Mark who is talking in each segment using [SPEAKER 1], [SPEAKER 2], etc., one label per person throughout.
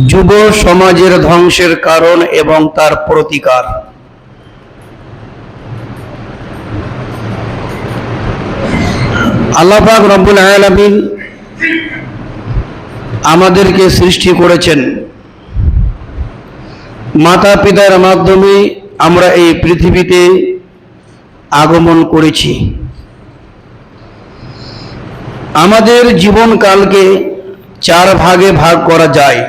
[SPEAKER 1] যুব সমাজের ধ্বংসের কারণ এবং তার প্রতিকার। আল্লাহ পাক রব্বুল আলামিন আমাদেরকে সৃষ্টি করেছেন, মাতা পিতার মাধ্যমে আমরা এই পৃথিবীতে আগমন করেছি। আমাদের জীবনকালকে চার ভাগে ভাগ করা যায়: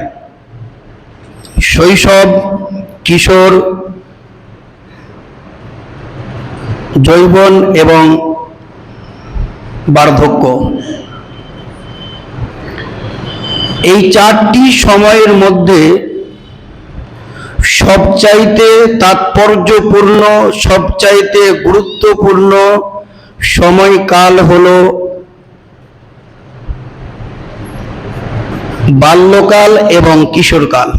[SPEAKER 1] শৈশব, কিশোর, যৌবন এবং বার্ধক্য। এই চারটি সময়ের মধ্যে সবচাইতে তাৎপর্যপূর্ণ, সবচাইতে গুরুত্বপূর্ণ সময়কাল হলো বাল্যকাল এবং কিশোরকাল।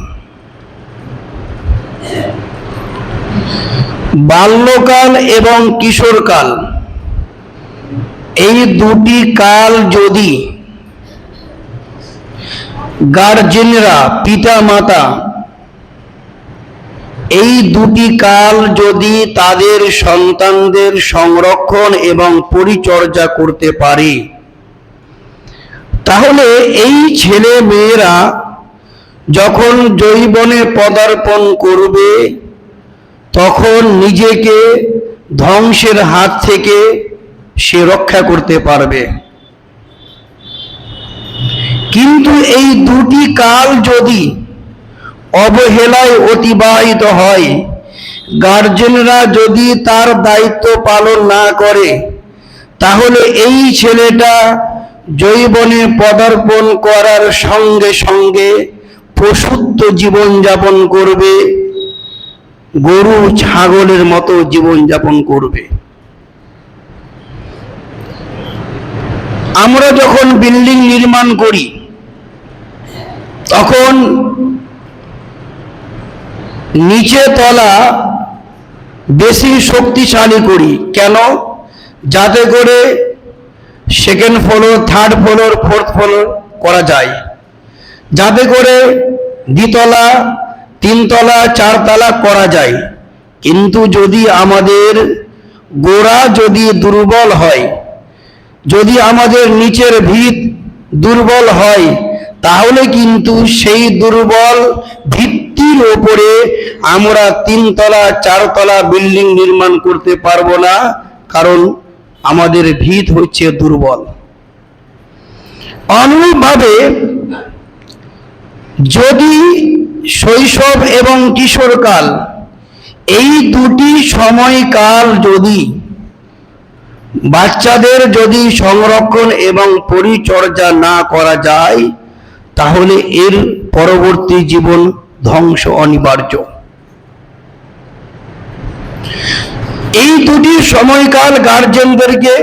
[SPEAKER 1] বাল্যকাল এবং কিশোরকাল এই দুটি কাল যদি গার্জেনরা, পিতা মাতা এই দুটি কাল যদি তাদের সন্তানদের সংরক্ষণ এবং পরিচর্যা করতে পারে, তাহলে এই ছেলে মেয়েরা যখন যৌবনে পদার্পণ করবে তখন নিজেকে ধ্বংসের হাত থেকে সে রক্ষা করতে পারবে। কিন্তু এই দুটি কাল যদি অবহেলায় অতিবাহিত হয়, গার্জেনরা যদি তার দায়িত্ব পালন না করে, তাহলে এই ছেলেটা যৌবনে পদার্পণ করার সঙ্গে সঙ্গে পশুত্ব জীবনযাপন করবে, গরু ছাগলের মতো জীবনযাপন করবে। আমরা যখন বিল্ডিং নির্মাণ করি তখন নিচে তলা বেশি শক্তিশালী করি, কেন? যাতে করে second floor, third floor, fourth floor করা যায়, যাতে করে দ্বিতলা, তিনতলা, চারতলা করা যায়। কিন্তু যদি আমাদের গোড়া যদি দুর্বল হয়, যদি আমাদের নিচের ভিত দুর্বল হয়, তাহলে কিন্তু সেই দুর্বল ভিত্তির উপরে আমরা তিনতলা, চারতলা বিল্ডিং নির্মাণ করতে পারবো না, কারণ আমাদের ভিত হচ্ছে দুর্বল। অনুরূপভাবে যদি শৈশব এবং কিশোরকাল এই দুটি সময়কাল যদি বাচ্চাদের যদি সংরক্ষণ এবং পরিচর্যা না করা যায়, তাহলে এর পরবর্তী জীবন ধ্বংস অনিবার্য। এই দুটি সময়কাল গার্জেনদেরকে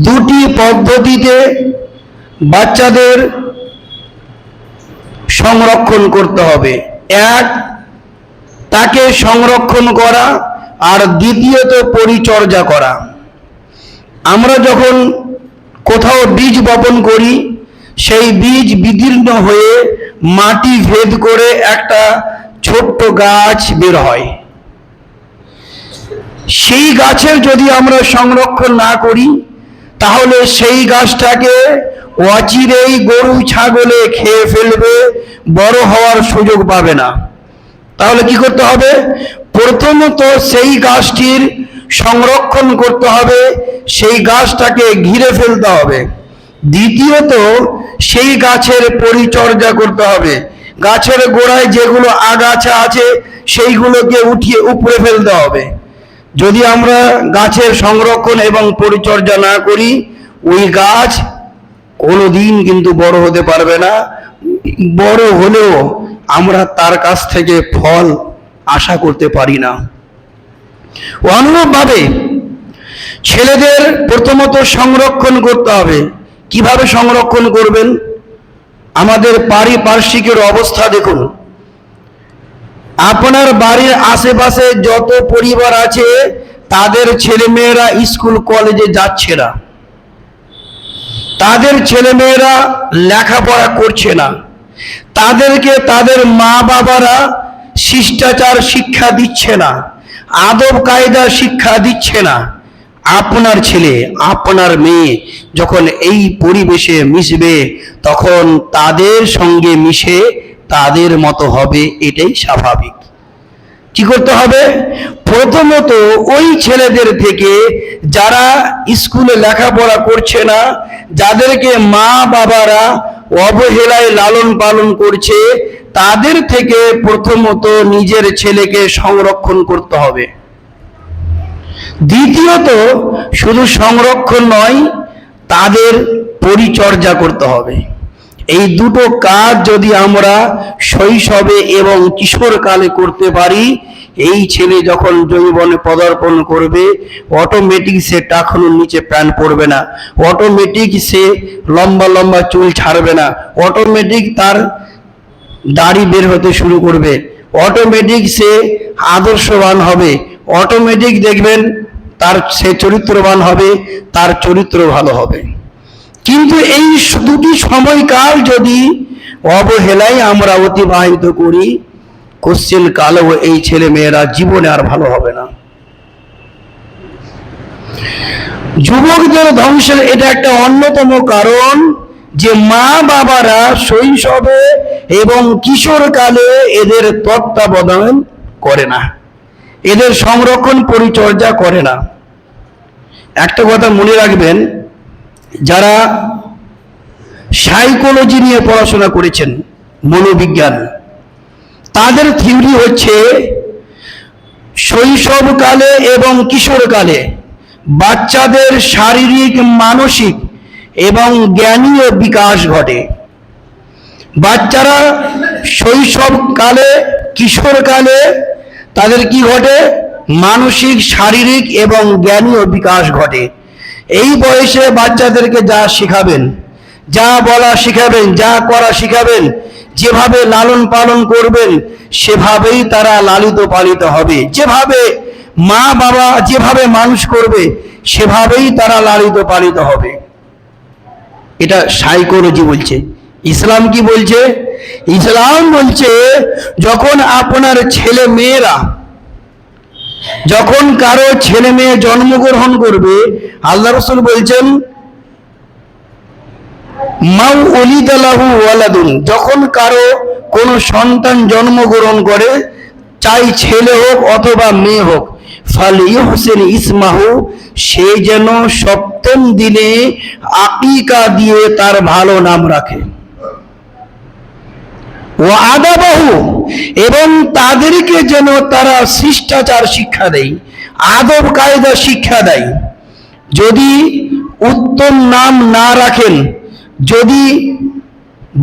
[SPEAKER 1] দুটি পদ্ধতিতে বাচ্চাদের সংরক্ষণ করতে হবে। এক, তাকে সংরক্ষণ করা, আর দ্বিতীয়ত পরিচর্যা করা। আমরা যখন কোথাও বীজ বপন করি, সেই বীজ বিদীর্ণ হয়ে মাটি ভেদ করে একটা ছোট্ট গাছ বের হয়। সেই গাছের যদি আমরা সংরক্ষণ না করি, তাহলে সেই গাছটাকে অচিরেই গরু ছাগলে খেয়ে ফেলবে, বড় হওয়ার সুযোগ পাবে না। তাহলে কি করতে হবে? প্রথমত সেই গাছটির সংরক্ষণ করতে হবে, সেই গাছটাকে ঘিরে ফেলতে হবে। দ্বিতীয়ত সেই গাছের পরিচর্যা করতে হবে। গাছের গোড়ায় যেগুলো আগাছা আছে সেইগুলোকে উঠিয়ে উপড়ে ফেলতে হবে। যদি আমরা গাছের সংরক্ষণ এবং পরিচর্যা না করি, ওই গাছ কোনোদিন কিন্তু বড় হতে পারবে না। বড় হলেও আমরা তার কাছ থেকে ফল আশা করতে পারি না। অনুরূপভাবে ছেলেদের প্রথমত সংরক্ষণ করতে হবে। কিভাবে সংরক্ষণ করবেন? আমাদের পারিপার্শ্বিকের অবস্থা দেখুন। আপনার বাড়ির আশেপাশে যত পরিবার আছে, তাদের ছেলেমেয়েরা স্কুল কলেজে যাচ্ছে না, তাদের ছেলেমেয়েরা লেখাপড়া করছে না, তাদেরকে তাদের মা বাবারা শিষ্টাচার শিক্ষা দিচ্ছে না, আদব কায়দা শিক্ষা দিচ্ছে না। আপনার ছেলে আপনার মেয়ে যখন এই পরিবেশে মিশবে তখন তাদের সঙ্গে মিশে তাদের মতো হবে, এটাই স্বাভাবিক। কি করতে হবে? প্রথমত ওই ছেলেদের থেকে যারা স্কুলে লেখাপড়া করছে না, যাদেরকে মা বাবারা অবহেলায় লালন পালন করছে, তাদের থেকে প্রথমত নিজের ছেলেকে সংরক্ষণ করতে হবে। দ্বিতীয়ত শুধু সংরক্ষণ নয়, তাদের পরিচর্যা করতে হবে। এই দুটো কাজ যদি আমরা শৈশবে এবং কিশোরকালে করতে পারি, এই ছেলে যখন যৌবনে পদার্পণ করবে অটোমেটিক সে টাকনুর নিচে প্যান্ট পরবে না, অটোমেটিক সে লম্বা লম্বা চুল ছাড়বে না, অটোমেটিক তার দাড়ি বের হতে শুরু করবে, অটোমেটিক সে আদর্শবান হবে, অটোমেটিক দেখবেন তার সে চরিত্রবান হবে, তার চরিত্র ভালো হবে। কিন্তু এই দুটি সময়কাল যদি অবহেলায় আমরা অতিবাহিত করি, কোশ্চেন কালেও এই ছেলে মেয়েরা জীবনে আর ভালো হবে না। যুবকদের ধ্বংসের এটা একটা অন্যতম কারণ যে মা বাবারা শৈশবে এবং কিশোরকালে এদের তত্ত্বাবধান করে না, এদের সংরক্ষণ পরিচর্যা করে না। একটা কথা মনে রাখবেন, যারা সাইকোলজি নিয়ে পড়াশোনা করেছেন, মনোবিজ্ঞান, তাদের থিওরি হচ্ছে শৈশবকালে এবং কিশোরকালে বাচ্চাদের শারীরিক, মানসিক এবং জ্ঞানীয় বিকাশ ঘটে। বাচ্চারা শৈশবকালে, কিশোরকালে তাদের কি ঘটে? মানসিক, শারীরিক এবং জ্ঞানীয় বিকাশ ঘটে। এই বয়সে বাচ্চাদেরকে যা শিখাবেন, যা বলা শিখাবেন, যা করা শিখাবেন, যেভাবে লালন পালন করবেন সেভাবেই তারা লালিত পালিত হবে। যেভাবে মা বাবা যেভাবে মানুষ করবে সেভাবেই তারা লালিত পালিত হবে। এটা সাইকোলজি বলছে। ইসলাম কি বলছে? ইসলাম বলছে যখন আপনার ছেলে মেয়েরা, যখন কারো ছেলে মেয়ে জন্মগ্রহণ করবে, আল্লাহ রাসূল বলছেন মাউ উলিদা লাহু ওয়ালাদুন, যখন কারো কোনো সন্তান জন্মগ্রহণ করে, চাই ছেলে হোক অথবা মেয়ে হোক, ফালিয়ুহসিন ইসমাহু, সে যেন সপ্তম দিনে আকিকা দিয়ে তার ভালো নাম রাখে। ও আদাবাহু, এবং তাদেরকে যেন তারা শিষ্টাচার শিক্ষা দেয়, আদব কায়দা শিক্ষা দেয়। যদি উত্তম নাম না রাখেন, যদি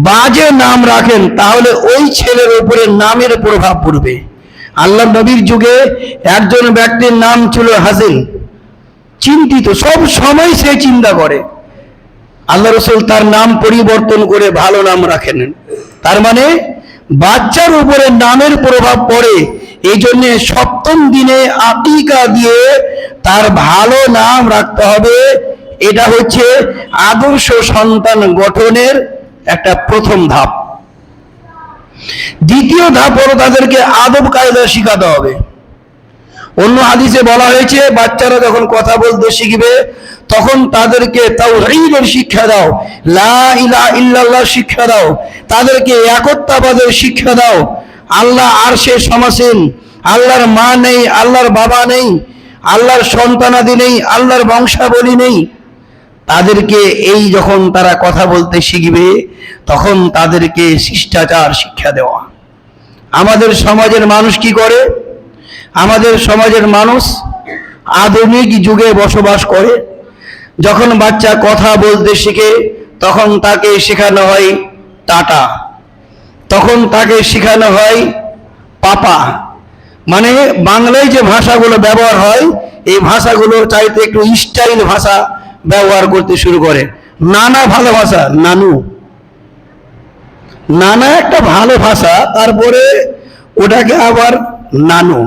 [SPEAKER 1] বাজে নাম রাখেন, তাহলে ওই ছেলের উপরে নামের প্রভাব পড়বে। আল্লাহ নবীর যুগে একজন ব্যক্তির নাম ছিল হাসিন, চিন্তিত, সব সময় সে চিন্তা করে। আল্লাহ রাসূল তার নাম পরিবর্তন করে ভালো নাম রাখেন। তার মানে বাচ্চার উপরে নামের প্রভাব পড়ে, এই জন্য সপ্তম দিনে আকিকা দিয়ে তার ভালো নাম রাখতে হবে। এটা হচ্ছে আদর্শ সন্তান গঠনের একটা প্রথম ধাপ। দ্বিতীয় ধাপ হলো তাদেরকে আদব কায়দা শিখাতে হবে। অন্য হাদিসে বলা হয়েছে বাচ্চারা যখন কথা বলতে শিখবে তখন তাদেরকে তাওহীদের শিক্ষা দাও, লা ইলাহা ইল্লাল্লাহ শিক্ষা দাও, তাদেরকে একত্ববাদের শিক্ষা দাও। আল্লাহ আরশে সমাসীন, আল্লাহর মা নেই, আল্লাহর বাবা নেই, আল্লাহর সন্তানাদি নেই, আল্লাহর বংশাবলী নেই। তাদেরকে এই যখন তারা কথা বলতে শিখবে তখন তাদেরকে শিষ্টাচার শিক্ষা দেওয়া। আমাদের সমাজের মানুষ কি করে? আমাদের সমাজের মানুষ আধুনিক যুগে বসবাস করে। যখন বাচ্চা কথা বলতে শিখে তখন তাকে শেখানো হয় টাটা, তখন তাকে শেখানো হয় পাপা। মানে বাংলায় যে ভাষাগুলো ব্যবহার হয় এই ভাষাগুলো চাইতে একটু স্টাইল ভাষা ব্যবহার করতে শুরু করে। নানা ভালো ভাষা, নানু, নানা একটা ভালো ভাষা, তারপরে ওটাকে আবার নানু।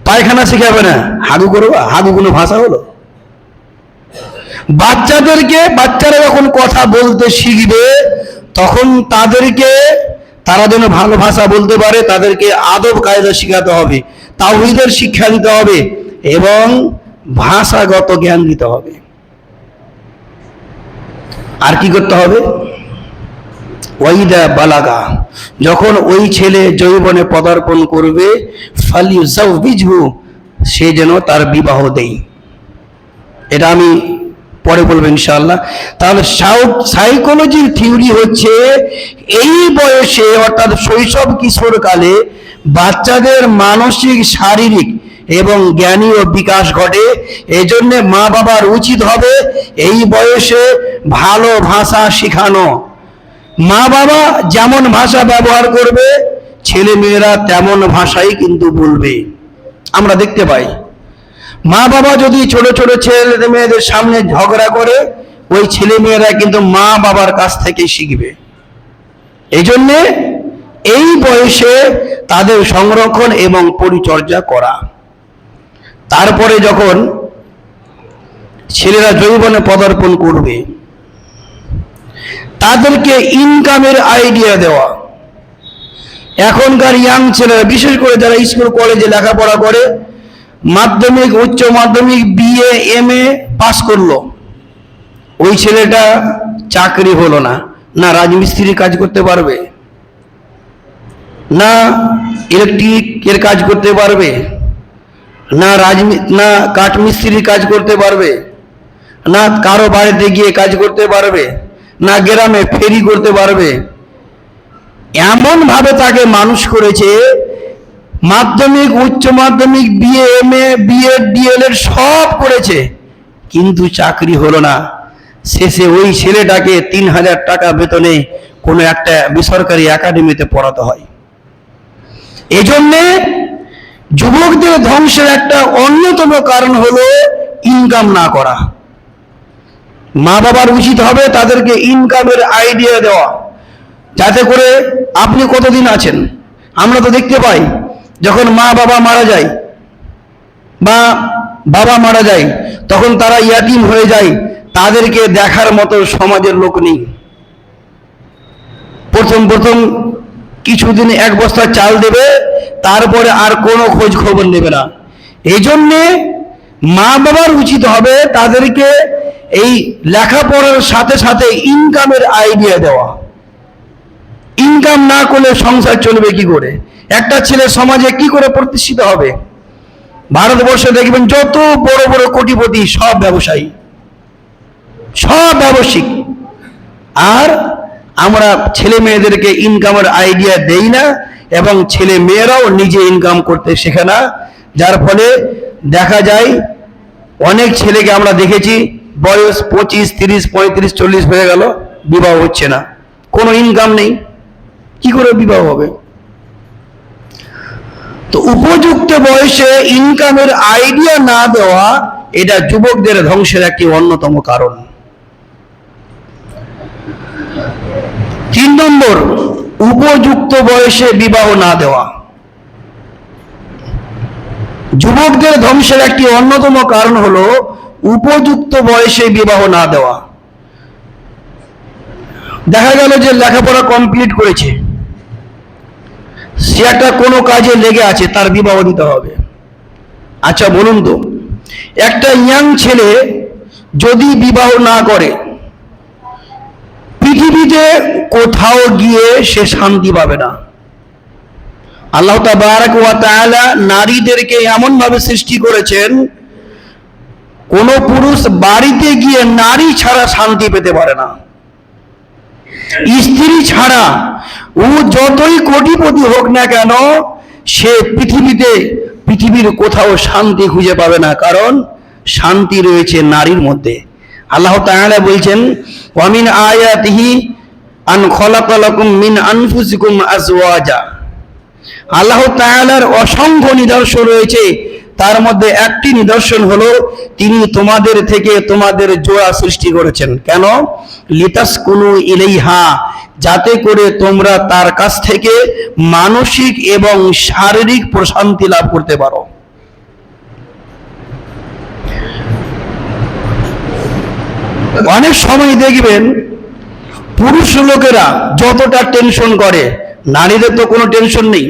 [SPEAKER 1] পায়খানা শিখাবে না, হাগু করবা, হাগু কোনো ভাষা হলো? বাচ্চারা যখন কথা বলতে শিখবে তখন তারা যেন ভালো ভাষা বলতে পারে, তাদেরকে আদব কায়দা শেখাতে হবে, তাওহীদের শিক্ষা দিতে হবে এবং ভাষাগত জ্ঞান দিতে হবে। আর কি করতে হবে? ওয়াইদা বালাগা, যখন ওই ছেলে যৌবনে পদার্পণ করবে, ফালিউযাওবিজহু, সে যেন তার বিবাহ দেয়। এটা আমি পরে বলবো ইনশাআল্লাহ। তাহলে সাইকোলজির থিওরি হচ্ছে এই বয়সে অর্থাৎ শৈশব কিশোরকালে বাচ্চাদের মানসিক, শারীরিক এবং জ্ঞানীয় বিকাশ ঘটে। এজন্য মা বাবার উচিত হবে এই বয়সে ভালো ভাষা শেখানো। মা বাবা যেমন ভাষা ব্যবহার করবে, ছেলে মেয়েরা তেমন ভাষাই কিন্তু বলবে। আমরা দেখতে পাই মা বাবা যদি ছোট ছোট ছেলে মেয়েদের সামনে ঝগড়া করে, ওই ছেলে মেয়েরা কিন্তু মা বাবার কাছ থেকে শিখবে। এই জন্যে এই বয়সে তাদের সংরক্ষণ এবং পরিচর্যা করা। তারপরে যখন ছেলেরা যৌবনে পদার্পণ করবে, তাদেরকে ইনকামের আইডিয়া দেওয়া। এখনকার ইয়াং ছেলেরা, বিশেষ করে যারা স্কুল কলেজে লেখাপড়া করে, মাধ্যমিক, উচ্চ মাধ্যমিক, বিএ, এমএ পাস করলো, ওই ছেলেটা চাকরি হলো না, না রাজমিস্ত্রির কাজ করতে পারবে, না ইলেকট্রিকের কাজ করতে পারবে, না কাঠমিস্ত্রির কাজ করতে পারবে, না কারো বাড়িতে গিয়ে কাজ করতে পারবে, না গ্রামে ফেরি করতে পারবে। এমন ভাবে তাকে মানুষ করেছে, মাধ্যমিক, উচ্চ মাধ্যমিক, বিএ, এমএ, বিএড, ডিএলএড সব করেছে, কিন্তু চাকরি হলো না। শেষে ওই ছেলেটাকে 3000 টাকা বেতনে কোনো একটা বেসরকারি একাডেমিতে পড়াতে হয়। এজন্যে যুবকদের ধ্বংসের একটা অন্যতম কারণ হলো ইনকাম না করা। মা বাবার উচিত হবে তাদেরকে ইনকামের আইডিয়া দেওয়া, যাতে করে আপনি কতদিন আছেন। আমরা তো দেখতে পাই যখন মা বাবা মারা যায় বা বাবা মারা যায়, তখন তারা ইয়াতিম হয়ে যায়, তাদেরকে দেখার মতো সমাজের লোক নেই। প্রথম কিছুদিন 1 বস্তা চাল দেবে, তারপরে আর কোনো খোঁজ খবর নেবে না। এই জন্যে মা বাবার উচিত হবে তাদেরকে এই লেখাপড়ার সাথে সাথে ইনকামের আইডিয়া দেওয়া। ইনকাম না করলে সংসার চলবে কি করে? একটা ছেলে সমাজে কি করে প্রতিষ্ঠিত হবে? ভারতবর্ষে দেখবেন যত বড় বড় কোটিপতি সব ব্যবসায়ী, সব ব্যবসায়িক, আর আমরা ছেলে মেয়েদেরকে ইনকামের আইডিয়া দেই না এবং ছেলে মেয়েরাও নিজে ইনকাম করতে শেখে না। যার ফলে দেখা যায় অনেক ছেলেকে আমরা দেখেছি বয়স 25, 30, 35, 40 হয়ে গেল, বিবাহ হচ্ছে না, কোনো ইনকাম নেই, কি করে বিবাহ হবে? তো উপযুক্ত বয়সে ইনকামের আইডিয়া না দেওয়া, এটা যুবকদের ধ্বংসের একটি অন্যতম কারণ। 3 নম্বর, উপযুক্ত বয়সে বিবাহ না দেওয়া। যুবকদের ধ্বংসের একটি অন্যতম কারণ হলো উপযুক্ত বয়সে বিবাহ না দেওয়া। দেখা গেল যে লেখাপড়া কমপ্লিট করেছে, সে একটা কোনো কাজে লেগে আছে, তার বিবাহ দিতে হবে। আচ্ছা বলুন তো, একটা ইয়াং ছেলে যদি বিবাহ না করে, পৃথিবীতে কোথাও গিয়ে সে শান্তি পাবে না। আল্লাহ তাবারাক ওয়া তাআলা নারীদেরকে এমন ভাবে সৃষ্টি করেছেন, কোন পুরুষ বাড়িতে গিয়ে নারী ছাড়া শান্তি পেতে পারে না। স্ত্রী ছাড়া ও যতই কোটিপতি হোক না কেন, সে পৃথিবীর কোথাও শান্তি খুঁজে পাবে না, কারণ শান্তি রয়েছে নারীর মধ্যে। আল্লাহ তাআলা বলছেন, ওয়া মিন আয়াতিহি আন খালাকা লাকুম মিন আনফুসিকুম আজওয়াজা। আল্লাহ তাআলার অসংখ্য নিদর্শন রয়েছে, তার মধ্যে একটি নিদর্শন হলো তিনি তোমাদের থেকে তোমাদের জোড়া সৃষ্টি করেছেন। কেন? লিতাসকুনু ইলাইহা, যাতে করে তোমরা তার কাছ থেকে মানসিক এবং শারীরিক প্রশান্তি লাভ করতে পারো। অনেক সময় দেখবেন পুরুষ লোকেরা যতটা টেনশন করে, নারীদের তো কোনো টেনশন নেই।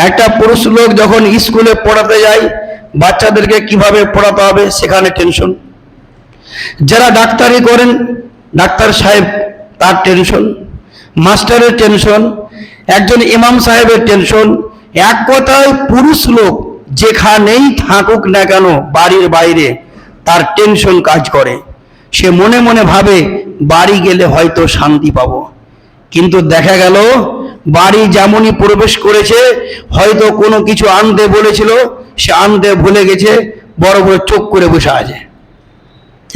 [SPEAKER 1] একটা পুরুষ লোক যখন স্কুলে পড়াতে যায়, বাচ্চাদেরকে কিভাবে পড়াতে হবে সেখানে টেনশন। যারা ডাক্তারি করেন, ডাক্তার সাহেব তার টেনশন, মাস্টারের টেনশন, একজন ইমাম সাহেবের টেনশন। এক কথায় পুরুষ লোক যেখানেই থাকুক না কেন বাড়ির বাইরে, তার টেনশন কাজ করে। সে মনে মনে ভাবে বাড়ি গেলে হয়তো শান্তি পাবো, কিন্তু দেখা গেল বাড়ি যেমনই প্রবেশ করেছে, হয়তো কোনো কিছু আনতে বলেছিল, সে আনতে ভুলে গেছে, বড় বড় চোখ করে বসে আছে।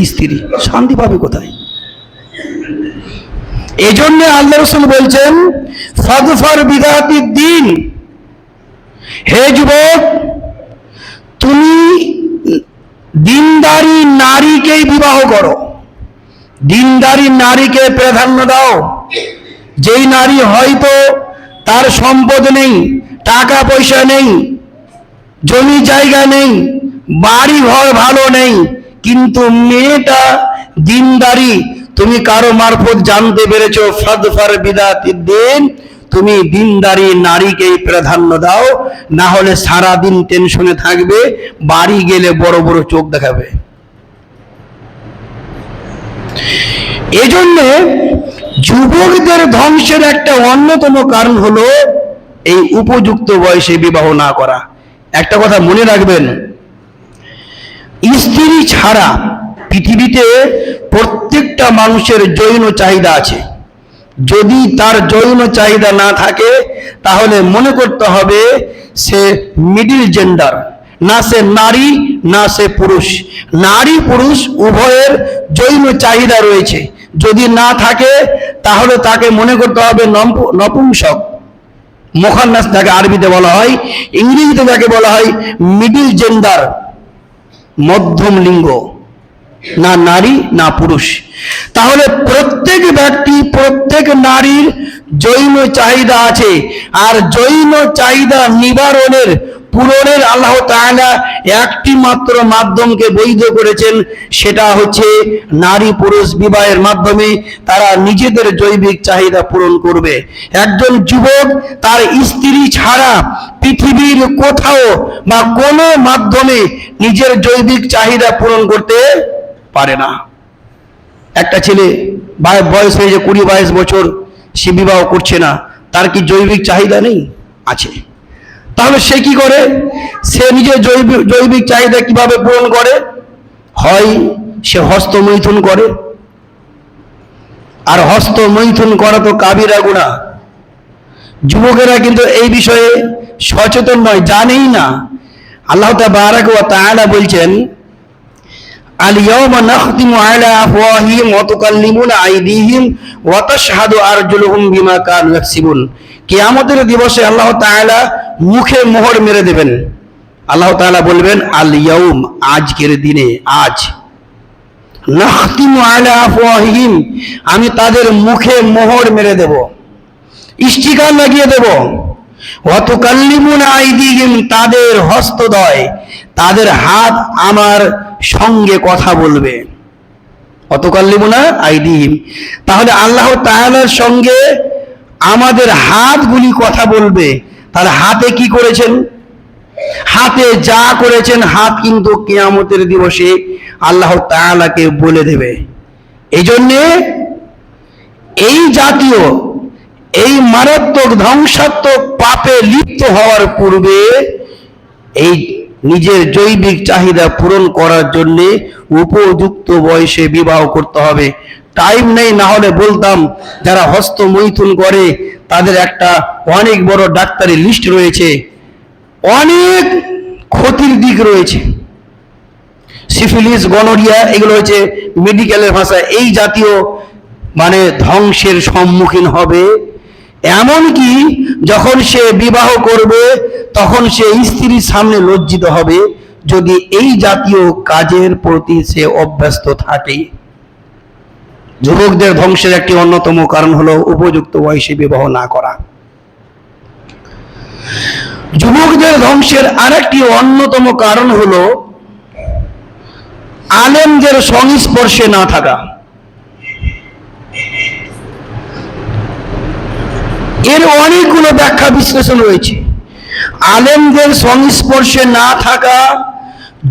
[SPEAKER 1] স্ত্রী শান্তি পাবে কোথায়? এই জন্য আল্লাহ রাসূল বলছেন, ফাদফার বিদাতিদ দ্বীন, হে যুবক, তুমি দিনদারি নারীকেই বিবাহ করো, দিনদারি নারীকে প্রাধান্য দাও। যেই নারী হয়তো তার সম্পদ নেই, টাকা পয়সা নেই, জমি জায়গা নেই, বাড়ি ঘর ভালো নেই, কিন্তু মেয়েটা দিনদারি, তুমি কারো মারফত জানতে পেরেছো, ফাদফার বিদাতিদ দ্বীন, তুমি দিনদারি নারীকেই প্রাধান্য দাও, না হলে সারাদিন টেনশনে থাকবে, বাড়ি গেলে বড় বড় চোখ দেখাবে। এজন্য যুবকদের ধ্বংসের একটা অন্যতম কারণ হলো এই উপযুক্ত বয়সে বিবাহ না করা। একটা কথা মনে রাখবেন, স্ত্রী ছাড়া পৃথিবীতে প্রত্যেকটা মানুষের যৌন চাহিদা আছে। যদি তার যৌন চাহিদা না থাকে, তাহলে মনে করতে হবে সে মিডিল জেন্ডার, না সে নারী না সে পুরুষ। নারী পুরুষ উভয়ের যৌন চাহিদা রয়েছে। যদি না থাকে, তাহলে তাকে মনে করতে হবে নপুংসক, মুখান্নাস যাকে আরবিতে বলা হয়, ইংরেজিতে যাকে বলা হয় মিডিল জেন্ডার, মধ্যম লিঙ্গ, না নারী না পুরুষ। তাহলে প্রত্যেক ব্যক্তি, প্রত্যেক নারীর যৌন চাহিদা আছে, আর যৌন চাহিদা নিবারণের, পূরণের আল্লাহ তাআলা একটি মাত্র মাধ্যমকে বৈধ করেছেন, সেটা হচ্ছে নারী পুরুষ বিবাহের মাধ্যমে তারা নিজেদের জৈবিক চাহিদা পূরণ করবে। একজন যুবক তার স্ত্রী ছাড়া পৃথিবীর কোথাও বা কোনো মাধ্যমে নিজের জৈবিক চাহিদা পূরণ করতে পারে না। একটা ছেলে বয়স হয়েছে 20-22 বছর, সে বিবাহ করছে না, তার কি জৈবিক চাহিদা নেই? আছে। তাহলে সে কি করে? সে নিজের জৈবিক চাহিদা কিভাবে পূরণ করে? হয় সে হস্তমৈথুন করে, আর হস্তমৈথুন করা তো কাবিরা গুনাহ। যুবকেরা কিন্তু এই বিষয়ে সচেতন নয়, জানেই না। আল্লাহ তাবারাক ওয়া তাআলা বলছেন, আল-ইয়াওমা নাখতিমু আলা আফওয়াহিহিম ওয়া তুকাল্লিমুনা আইদিহিম ওয়া তাশহাদু আরজুলুহুম বিমা কানু ইয়াকসিবুন। কিয়ামতের দিবসে আল্লাহ তাআলা মুখে মোহর মেরে দেবেন। আল্লাহ তাআলা বলবেন, আল-ইয়াউম, আজকের দিনে, আজ, নাখতিমু আলা আফওয়াহিহিম, আমি তাদের মুখে মোহর মেরে দেব, স্টিকার লাগিয়ে দেব। ওয়া তুকাল্লিমুনা আইদিহিম, তাদের হস্তদ্বয়, তাদের হাত আমার সঙ্গে কথা বলবে। অতকাল্লিমুনা আইদিহিম, তাহলে আল্লাহ তাআলার সঙ্গে আমাদের হাতগুলি কথা বলবে। তাহলে হাতে কি করেছেন? হাতে যা করেছেন, হাত কিন্তু কিয়ামতের দিবসে আল্লাহ তাআলাকে বলে দেবে। এই জন্যে এই জাতীয়, এই মারাত্মক ধ্বংসাত্মক পাপে লিপ্ত হওয়ার পূর্বে এই নিজের জৈবিক চাহিদা পূরণ করার জন্য উপযুক্ত বয়সে বিবাহ করতে হবে। টাইম নেই, না হলে বলতাম যারা হস্তমৈথুন করে তাদের একটা অনেক বড় ডাক্তারি লিস্ট রয়েছে, অনেক ক্ষতির দিক রয়েছে। সিফিলিস, গনোরিয়া, এগুলো হচ্ছে মেডিকেলের ভাষায়। এই জাতীয় মানে ধ্বংসের সম্মুখীন হবে। এমনকি যখন সে বিবাহ করবে, তখন সে স্ত্রীর সামনে লজ্জিত হবে, যদি এই জাতীয় কাজের প্রতি সে অভ্যস্ত থাকে। যুবকদের ধ্বংসের একটি অন্যতম কারণ হলো উপযুক্ত বয়সে বিবাহ না করা। যুবকদের ধ্বংসের আরেকটি অন্যতম কারণ হলো আলেমদের সংস্পর্শে না থাকা। এর অনেকগুলো ব্যাখ্যা বিশ্লেষণ রয়েছে। আলেমদের সংস্পর্শে না থাকা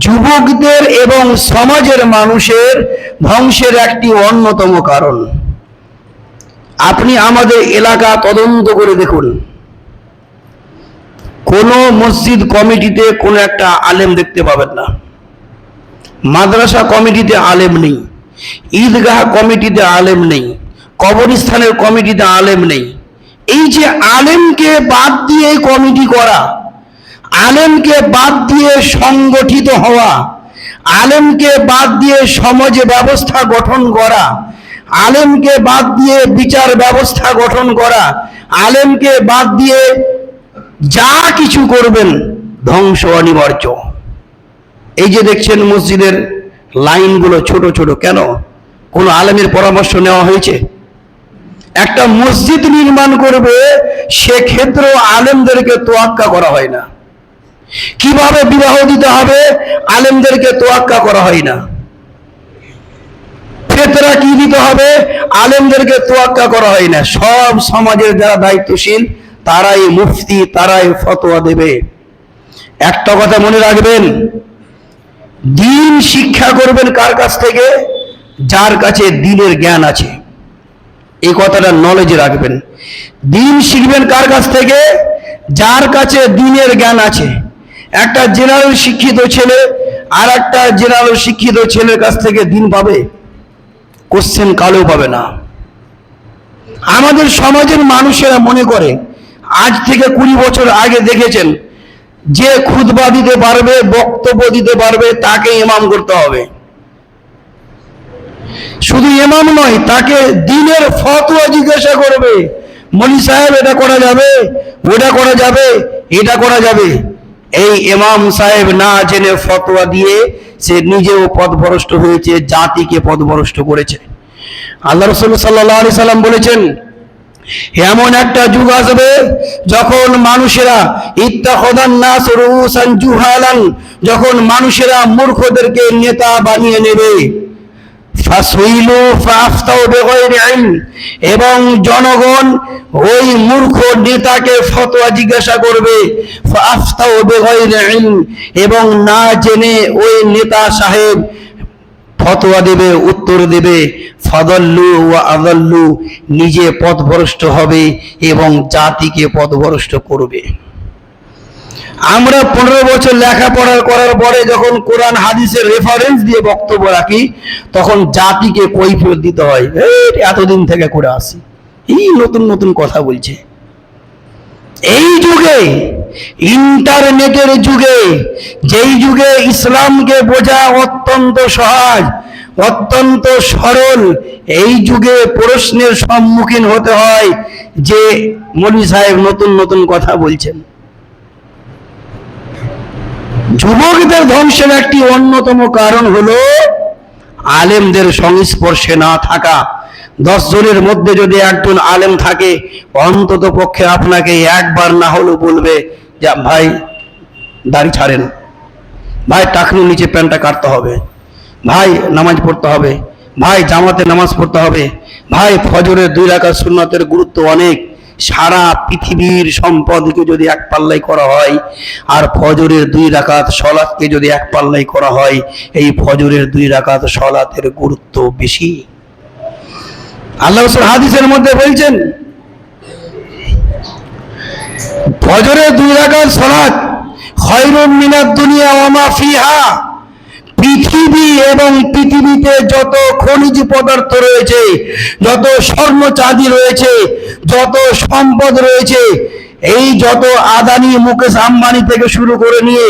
[SPEAKER 1] যুবকদের এবং সমাজের মানুষের ধ্বংসের একটি অন্যতম কারণ। আপনি আমাদের এলাকা তদন্ত করে দেখুন, কোন মসজিদ কমিটিতে কোন একটা আলেম দেখতে পাবেন না, মাদ্রাসা কমিটিতে আলেম নেই, ঈদগাহ কমিটিতে আলেম নেই, কবরস্থানের কমিটিতে আলেম নেই। এই যে আলেমকে বাদ দিয়ে কমিটি করা, আলেমকে বাদ দিয়ে সংগঠিত হওয়া, আলেমকে বাদ দিয়ে সমাজে ব্যবস্থা গঠন করা, আলেমকে বাদ দিয়ে বিচার ব্যবস্থা গঠন করা, আলেমকে বাদ দিয়ে যা কিছু করবেন ধ্বংস অনিবার্য। এই যে দেখছেন মসজিদের লাইনগুলো ছোট ছোট, কেন? কোন আলেমের পরামর্শ নেওয়া হয়েছে? একটা মসজিদ নির্মাণ করবে, সেক্ষেত্রেও আলেমদেরকে তোয়াক্কা করা হয় না। কিভাবে বিবাহ দিতে হবে আলেমদেরকে তোয়াক্কা করা হয় না। ফেতরা কি দিতে হবে আলেমদেরকে তোয়াক্কা করা হয় না। সব সমাজের যারা দায়িত্বশীল তারাই মুফতি, তারাই ফতোয়া দেবে। একটা কথা মনে রাখবেন, দিন শিক্ষা করবেন কার কাছ থেকে? যার কাছে দিনের জ্ঞান আছে। এই কথাটা নলেজে রাখবেন। দিন শিখবেন কার কাছ থেকে? যার কাছে দিনের জ্ঞান আছে। একটা জেনারেল শিক্ষিত ছেলে আর একটা জেনারেল শিক্ষিত ছেলের কাছ থেকে দিন পাবে? কোশ্চেন কালেও পাবে না। আমাদের সমাজের মানুষেরা মনে করে, আজ থেকে 20 বছর আগে দেখেছেন, যে খুতবা দিতে পারবে, বক্তব্য দিতে পারবে, তাকে ইমাম করতে হবে। শুধু ইমাম নয়, তাকে দিনের ফতোয়া জিজ্ঞাসা করবে। মৌলভী সাহেব, এটা করা যাবে, ওটা করা যাবে, এটা করা যাবে। এই ইমাম সাহেব না জেনে ফতোয়া দিয়ে সে নিজেও পথভ্রষ্ট হয়েছে, জাতিকে পথভ্রষ্ট করেছে। আল্লাহ রাসূল সাল্লাল্লাহু আলাইহি সাল্লাম বলেছেন, এমন একটা যুগ আসবে যখন মানুষেরা ইত্তাখাযান নাস রুউসান জুহালান, যখন মানুষেরা মূর্খদেরকে নেতা বানিয়ে নেবে। ফাসইলু ফাফতাউ বিগাইরি ইলম, এবং জনগণ ওই মূর্খ নেতাকে ফতোয়া জিজ্ঞাসা করবে। ফাফতাউ বিগাইরি ইলম, এবং না জেনে ওই নেতা সাহেব ফতোয়া দেবে, উত্তর দেবে। ফাদাল্লু ওয়া আযাল্লু, নিজে পথভ্রষ্ট হবে এবং জাতিকে পথভ্রষ্ট করবে। আমরা 15 বছর লেখাপড়া করার পরে যখন কোরআন হাদিসের রেফারেন্স দিয়ে বক্তব্য রাখি, তখন জাতিকে কৈফিয়ত দিতে হয়, এতদিন থেকে করে আসি, এই নতুন নতুন কথা বলছে। এই যুগে, ইন্টারনেটের যুগে, যেই যুগে ইসলামকে বোঝা অত্যন্ত সহজ, অত্যন্ত সরল, এই যুগে প্রশ্নের সম্মুখীন হতে হয় যে মৌলভী সাহেব নতুন নতুন কথা বলছেন। যুবকদের ধ্বংসের একটি অন্যতম কারণ হলো আলেমদের সংস্পর্শে না থাকা। 10 জনের মধ্যে যদি একজন আলেম থাকে, অন্তত পক্ষে আপনাকে একবার না হলেও বলবে যে ভাই দাড়ি ছাড়েন, ভাই টাকনুর নিচে প্যান্টটা কাটতে হবে, ভাই নামাজ পড়তে হবে, ভাই জামাতে নামাজ পড়তে হবে, ভাই ফজরের 2 রাকাত সুন্নতের গুরুত্ব অনেক। সারা পৃথিবীর সম্পদকে যদি এক পাল্লাই করা হয়, আর ফজরের 2 রাকাত সালাতকে যদি এক পাল্লাই করা হয়, এই ফজরের 2 রাকাত সালাতের গুরুত্ব বেশি। আল্লাহ রাসূল হাদিসের মধ্যে বলছেন, ফজরের 2 রাকাত সালাত খায়রুম মিনাদ দুনিয়া ওয়া মা ফিহা, পৃথিবী এবং পৃথিবীতে যত খনিজ পদার্থ রয়েছে, যত স্বর্ণ চাঁদি রয়েছে, যত সম্পদ রয়েছে, এই যত আদানি মুকেশ আম্বানি থেকে শুরু করে নিয়ে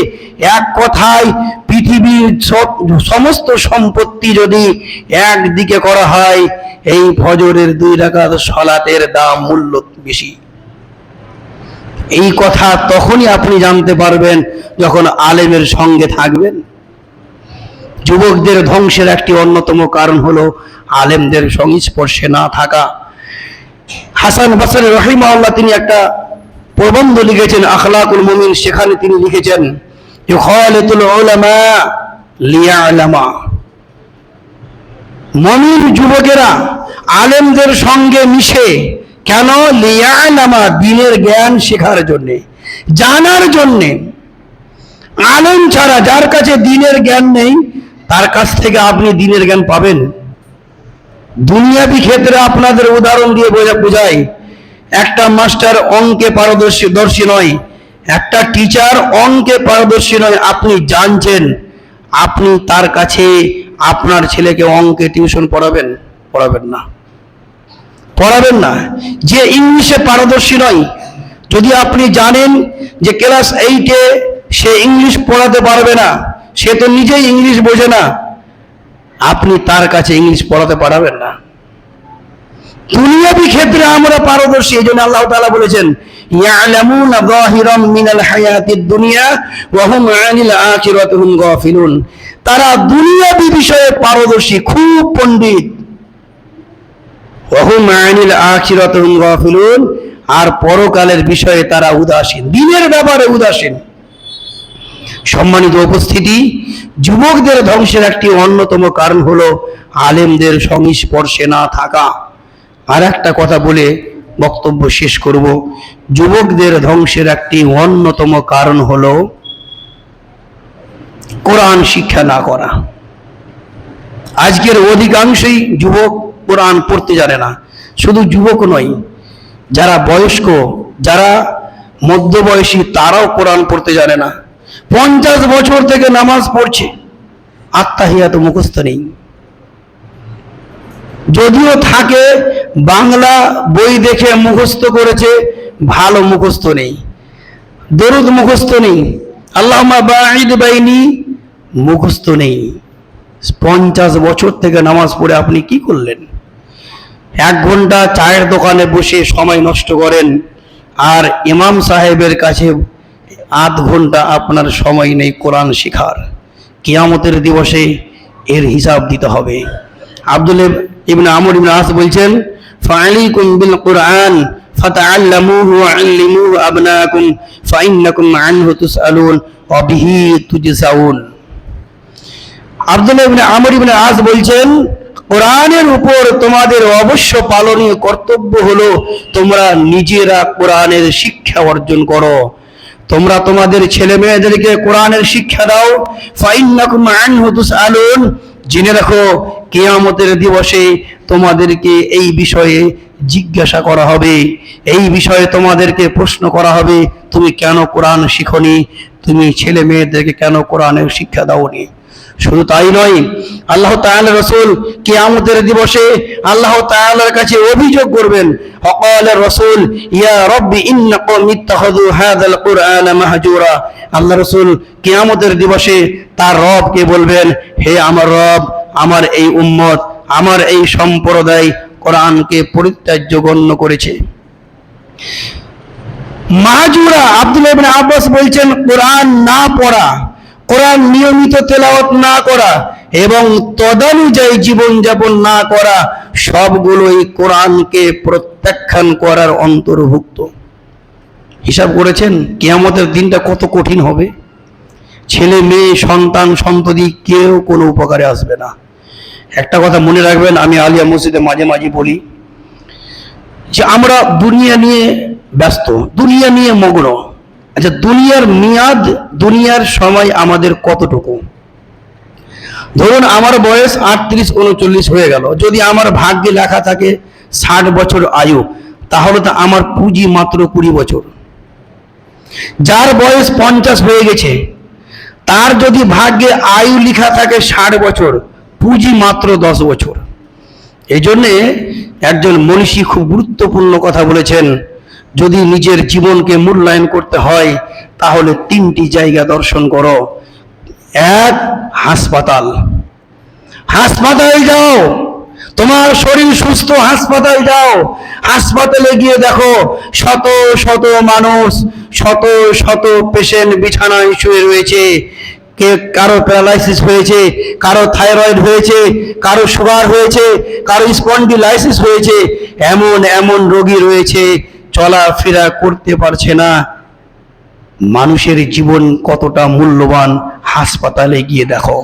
[SPEAKER 1] এক কথায় পৃথিবীর সমস্ত সম্পত্তি যদি একদিকে করা হয়, এই ফজরের 2 রাকাত সালাতের দাম, মূল্য বেশি। এই কথা তখনই আপনি জানতে পারবেন যখন আলেমের সঙ্গে থাকবেন। যুবকদের ধ্বংসের একটি অন্যতম কারণ হলো আলেমদের সংস্পর্শে না থাকা। হাসান বসরি রাহিমাহুল্লাহ তিনি একটা প্রবন্ধ লিখেছেন আখলাকুল মুমিন, সেখানে তিনি লিখেছেন, ইখালাতুল উলামা লিয়ালামা, মুমিন যুবকেরা আলেমদের সঙ্গে মিশে কেন? লিয়ালামা, দিনের জ্ঞান শেখার জন্যে, জানার জন্যে। আলেম ছাড়া, যার কাছে দিনের জ্ঞান নেই, তার কাছ থেকে আপনি দিনের জ্ঞান পাবেন? দুনিয়াবি ক্ষেত্রে আপনাদের উদাহরণ দিয়ে বোঝাই, একটা মাস্টার অঙ্কে পারদর্শী নয়, একটা টিচার অঙ্কে পারদর্শী নয়, আপনি জানছেন, আপনি তার কাছে আপনার ছেলেকে অঙ্কে টিউশন পড়াবেন? পড়াবেন না, পড়াবেন না। যে ইংলিশে পারদর্শী নয়, যদি আপনি জানেন যে ক্লাস 8-এ সে ইংলিশ পড়াতে পারবে না, সে তো নিজেই ইংলিশ বোঝে না, আপনি তার কাছে ইংলিশ পড়াতে পারবেন না। দুনিয়াবি ক্ষেত্রে আমরা পারদর্শী, এই জন্য আল্লাহ তাআলা বলেছেন ইয়ালামুনা যাহিরাম মিনাল হায়াতিদ দুনিয়া ওয়া হুম আনিল আখিরাতি হুম গাফিলুন। তারা দুনিয়াবি বিষয়ে পারদর্শী, খুব পণ্ডিত। ওয়া হুম আনিল আখিরাতি হুম গাফিলুন, আর পরকালের বিষয়ে তারা উদাসীন, দিনের ব্যাপারে উদাসীন। সম্মানিত উপস্থিতি, যুবকদের ধ্বংসের একটি অন্যতম কারণ হলো আলেমদের সংস্পর্শে না থাকা। আর একটা কথা বলে বক্তব্য শেষ করব, যুবকদের ধ্বংসের একটি অন্যতম কারণ হলো কোরআন শিক্ষা না করা। আজকের অধিকাংশই যুবক কোরআন পড়তে জানে না। শুধু যুবক নয়, যারা বয়স্ক, যারা মধ্যবয়সী, তারাও কোরআন পড়তে জানে না। 50 বছর থেকে নামাজ পড়ছে, আত্তাহিয়াত মুখস্থ নেই। যদিও থাকে, বাংলা বই দেখে মুখস্থ করেছে, ভালো মুখস্থ নেই। দরুদ মুখস্থ নেই, আল্লাহুম্মা বাঈদ বাইনি মুখস্থ নেই। 50 বছর থেকে নামাজ পড়ে আপনি কি করলেন? 1 ঘন্টা চায়ের দোকানে বসে সময় নষ্ট করেন, আর ইমাম সাহেবের কাছে আধ ঘন্টা আপনার সময় নেই কোরআন শেখার। কিয়ামতের দিবসে এর হিসাব দিতে হবে। আব্দুল্লাহ ইবনে আমর ইবনে আস বলছেন, ফাআলাইকুম বিল কুরআন ফাতাআল্লামুহু ওয়া আল্লিমুহু আবনাকুম ফাইন্নাকুম আনহু তুসআলুন ওয়া বিহি তুজসাউন। আব্দুল্লাহ ইবনে আমর ইবনে আস বলছেন, কোরআনের উপর তোমাদের অবশ্য পালনীয় কর্তব্য হলো তোমরা নিজেরা কোরআনের শিক্ষা অর্জন করো, তোমরা তোমাদের ছেলে মেয়েদেরকে কোরআনের শিক্ষা দাও। ফাইন্নাকুম আনহু তুসআলুন, জেনে রাখো কিয়ামতের দিবসে তোমাদেরকে এই বিষয়ে জিজ্ঞাসা করা হবে, এই বিষয়ে তোমাদেরকে প্রশ্ন করা হবে, তুমি কেন কোরআন শিখনি, তুমি ছেলে মেয়েদেরকে কেন কোরআনের শিক্ষা দাওনি। শুধু তাই নয়, আল্লাহ তাআলা রাসূল কিয়ামতের দিবসে আল্লাহ তাআলার কাছে অভিযোগ করবেন। ওয়াকালা রাসূল ইয়া রাব্বি ইন্না কওমি ইত্তাখাযু হাযাল কুরআনা মাহজুরা। আল্লাহ রাসূল কিয়ামতের দিবসে তার রবকে বলবেন, হে আমার রব, আমার এই উম্মত, আমার এই সম্প্রদায় কোরআনকে পরিত্যাজ্য গণ্য করেছে। মাহজুরা, আব্দুল্লাহ ইবনে আব্বাস বলছেন, কোরআন না পড়া, কোরআন নিয়মিত তেলাওয়াত না করা এবং তদানুযায়ী জীবনযাপন না করা, সবগুলোই কোরআনকে প্রত্যাখ্যান করার অন্তর্ভুক্ত। হিসাব করেছেন কিয়ামতের দিনটা কত কঠিন হবে? ছেলে মেয়ে, সন্তান সন্ততি কেউ কোনো উপকারে আসবে না। একটা কথা মনে রাখবেন, আমি আলিয়া মসজিদে মাঝে মাঝে বলি যে আমরা দুনিয়া নিয়ে ব্যস্ত, দুনিয়া নিয়ে মগ্ন। আচ্ছা, দুনিয়ার মেয়াদ, দুনিয়ার সময় আমাদের কতটুকু? ধরুন আমার বয়স 38-39 হয়ে গেল, যদি আমার ভাগ্যে লেখা থাকে 60 বছর আয়ু, তাহলে তো আমার পুঁজি মাত্র 20 বছর। যার বয়স 50 হয়ে গেছে, তার যদি ভাগ্যে আয়ু লেখা থাকে 60 বছর, পুঁজি মাত্র 10 বছর। এই জন্যে একজন মনীষী খুব গুরুত্বপূর্ণ কথা বলেছেন, যদি নিজের জীবনকে মূল্যায়ন করতে হয় তাহলে 3টি জায়গা দর্শন করো। 1, হাসপাতাল। হাসপাতালে যাও, তোমার শরীর সুস্থ, হাসপাতাল যাও। হাসপাতালে গিয়ে দেখো শত শত মানুষ, শত শত পেশেন্ট বিছানায় শুয়ে রয়েছে। কারো প্যারালাইসিস হয়েছে, কারো থাইরয়েড হয়েছে, কারো সুগার হয়েছে, কারো স্পন্ডিলাইসিস হয়েছে, এমন এমন রোগী রয়েছে চলাফেরা করতে পারছে না। মানুষের জীবন কতটা মূল্যবান, হাসপাতালে গিয়ে দেখো।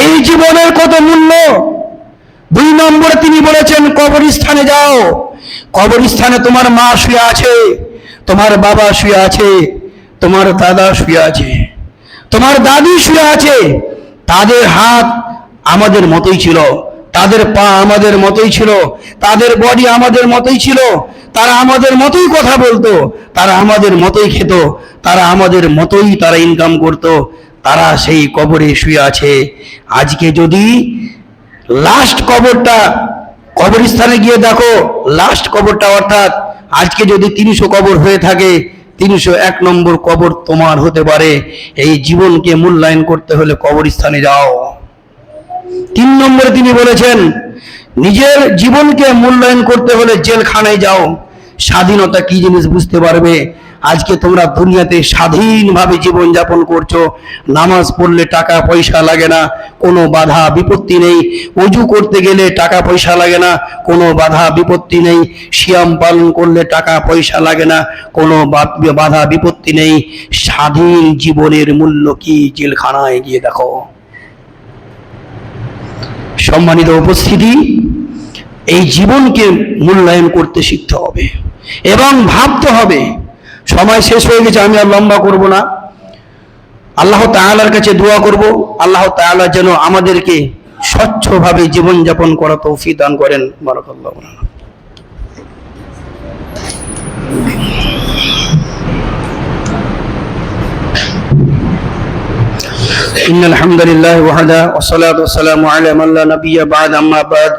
[SPEAKER 1] এই জীবনের কত মূল্য, 2 নম্বরে তিনি বলেছেন কবরস্থানে যাও, কবরস্থানে তোমার মা শুয়ে আছে, তোমার বাবা শুয়ে আছে, তোমার দাদা শুয়ে আছে, তোমার দাদি শুয়ে আছে। তাদের হাত আমাদের মতোই ছিল, তাদের পা আমাদের মতোই ছিল, তাদের বডি আমাদের মতোই ছিল, তারা আমাদের মতোই কথা বলতো, তারা আমাদের মতোই খেত, তারা আমাদের মতোই তারা ইনকাম করত, তারা সেই কবরে শুয়ে আছে। আজকে যদি লাস্ট কবরটা, কবরস্থানে গিয়ে দেখো লাস্ট কবরটা, অর্থাৎ আজকে যদি 300 কবর হয়ে থাকে, 301 নম্বর কবর তোমার হতে পারে। এই জীবনকে মূল্যায়ন করতে হলে কবরস্থানে যাও। 3 নম্বরে তিনি বলেছেন নিজের জীবনকে মূল্যায়ন করতে হলে জেলখানায় যাও। স্বাধীনতা কি জিনিস বুঝতে পারবে। আজকে তোমরা দুনিয়াতে স্বাধীনভাবে জীবন যাপন করছো, নামাজ পড়লে টাকা পয়সা লাগে না, কোনো বাধা বিপত্তি নেই, ওযু করতে গেলে টাকা পয়সা লাগে না, কোনো বাধা বিপত্তি নেই, সিয়াম পালন করলে টাকা পয়সা লাগে না, কোনো বাধা বিপত্তি নেই। স্বাধীন জীবনের মূল্য কি জেলখানায় গিয়ে দেখো। সম্মানিত উপস্থিতি, এই জীবনকে মূল্যায়ন করতে শিখতে হবে এবং ভাবতে হবে। সময় শেষ হয়ে গেছে, আমি আর লম্বা করব না। আল্লাহ তাআলার কাছে দোয়া করব, আল্লাহ তাআলা যেন আমাদেরকে স্বচ্ছভাবে জীবনযাপন করার তৌফিক দান করেন। বারাকাল্লাহু ফিক। إن الحمد لله وحده والصلاة والسلام على من لا نبي بعد أما بعد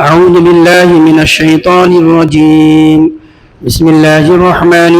[SPEAKER 1] أعوذ بالله من الشيطان الرجيم بسم الله الرحمن